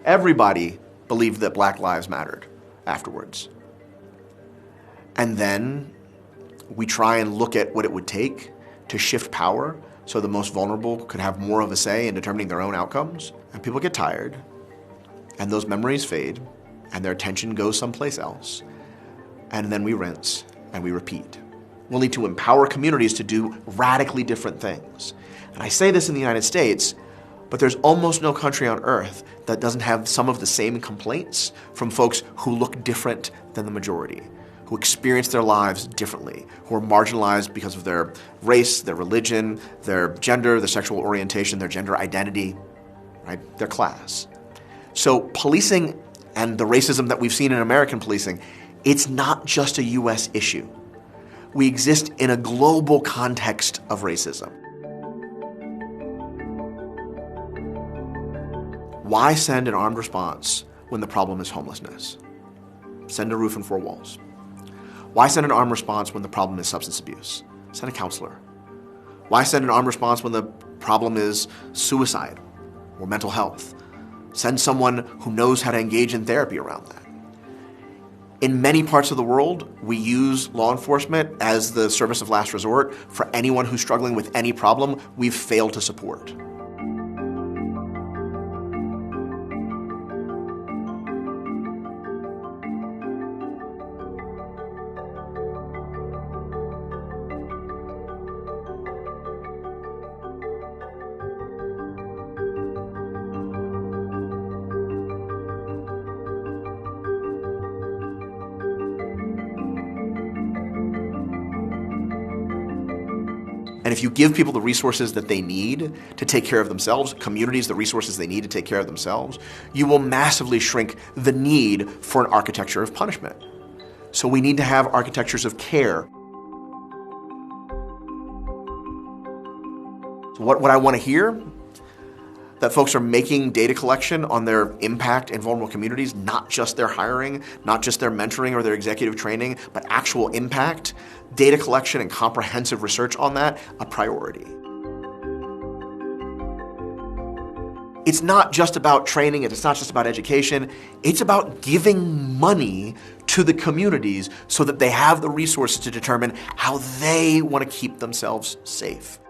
Everybody believed that Black lives mattered afterwards. And then we try and look at what it would take to shift power so the most vulnerable could have more of a say in determining their own outcomes. And people get tired, and those memories fade, and their attention goes someplace else. And then we rinse and we repeat. We'll need to empower communities to do radically different things. And I say this in the United States, but there's almost no country on earth that doesn't have some of the same complaints from folks who look different than the majority, who experience their lives differently, who are marginalized because of their race, their religion, their gender, their sexual orientation, their gender identity, right? Their class. So policing and the racism that we've seen in American policing, it's not just a US issue. We exist in a global context of racism. Why send an armed response when the problem is homelessness? Send a roof and four walls. Why send an armed response when the problem is substance abuse? Send a counselor. Why send an armed response when the problem is suicide or mental health? Send someone who knows how to engage in therapy around that. In many parts of the world, we use law enforcement as the service of last resort for anyone who's struggling with any problem we've failed to support. And if you give people the resources that they need to take care of themselves, communities the resources they need to take care of themselves, you will massively shrink the need for an architecture of punishment. So we need to have architectures of care. So what I want to hear, that folks are making data collection on their impact in vulnerable communities, not just their hiring, not just their mentoring or their executive training, but actual impact, data collection and comprehensive research on that, a priority. It's not just about training, it's not just about education, it's about giving money to the communities so that they have the resources to determine how they want to keep themselves safe.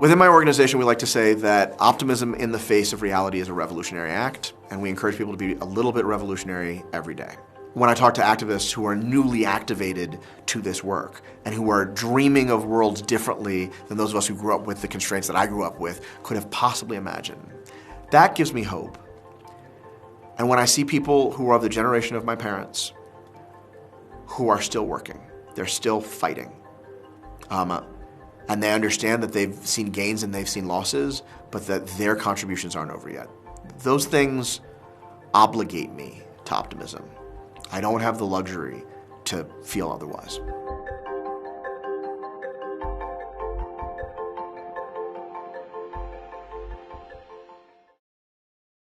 Within my organization, we like to say that optimism in the face of reality is a revolutionary act, and we encourage people to be a little bit revolutionary every day. When I talk to activists who are newly activated to this work and who are dreaming of worlds differently than those of us who grew up with the constraints that I grew up with could have possibly imagined, that gives me hope. And when I see people who are of the generation of my parents who are still working, they're still fighting, and they understand that they've seen gains and they've seen losses, but that their contributions aren't over yet. Those things obligate me to optimism. I don't have the luxury to feel otherwise.